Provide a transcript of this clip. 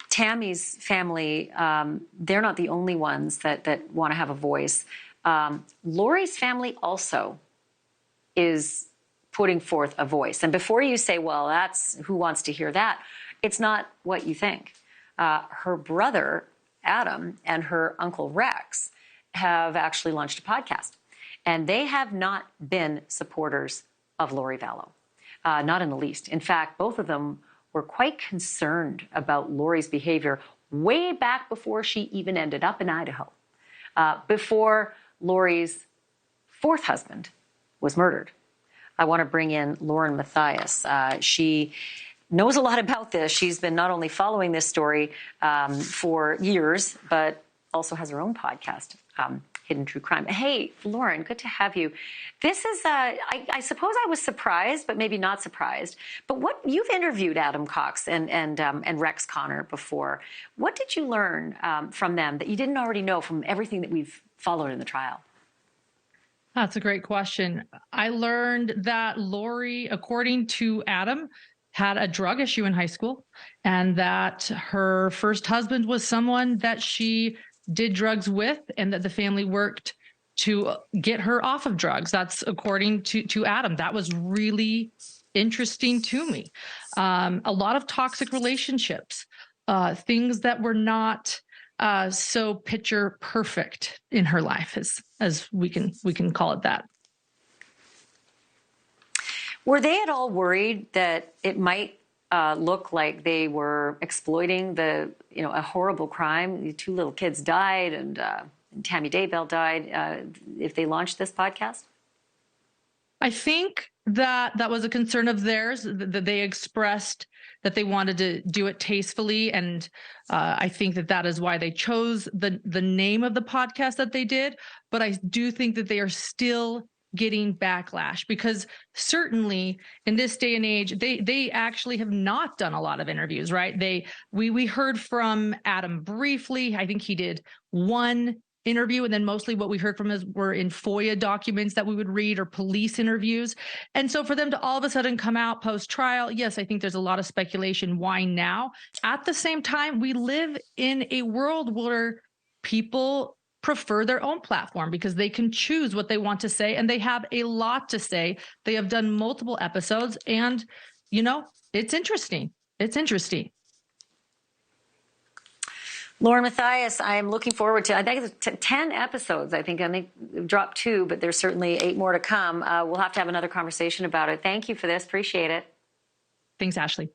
Tammy's family, they're not the only ones that want to have a voice. Lori's family also is putting forth a voice. And before you say, well, that's who wants to hear that, it's not what you think. Her brother, Adam, and her uncle Rex have actually launched a podcast. And they have not been supporters of Lori Vallow, not in the least. In fact, both of them were quite concerned about Lori's behavior way back before she even ended up in Idaho, before Lori's fourth husband was murdered. I want to bring in Lauren Matthias. She knows a lot about this. She's been not only following this story for years, but also has her own podcast, Hidden True Crime. Hey, Lauren, good to have you. This is, I suppose I was surprised, but maybe not surprised. But you've interviewed Adam Cox and Rex Connor before. What did you learn from them that you didn't already know from everything that we've followed in the trial? That's a great question. I learned that Lori, according to Adam, had a drug issue in high school, and that her first husband was someone that she did drugs with, and that the family worked to get her off of drugs. That's according to Adam. That was really interesting to me. A lot of toxic relationships, things that were not so picture perfect in her life, as we can call it that. Were they at all worried that it might look like they were exploiting a horrible crime? The two little kids died, and Tammy Daybell died. If they launched this podcast, I think that was a concern of theirs, that they expressed that they wanted to do it tastefully, and I think that is why they chose the name of the podcast that they did. But I do think that they are still getting backlash, because certainly in this day and age, they actually have not done a lot of interviews, right? We heard from Adam briefly. I think he did one interview, and then mostly what we heard from were in FOIA documents that we would read, or police interviews. And so for them to all of a sudden come out post-trial, yes, I think there's a lot of speculation. Why now? At the same time, we live in a world where people prefer their own platform because they can choose what they want to say, and they have a lot to say. They have done multiple episodes, and it's interesting. It's interesting. Lauren Matthias, I'm looking forward to, I think it's 10 episodes. I think they've dropped 2, but there's certainly 8 more to come. We'll have to have another conversation about it. Thank you for this. Appreciate it. Thanks, Ashleigh.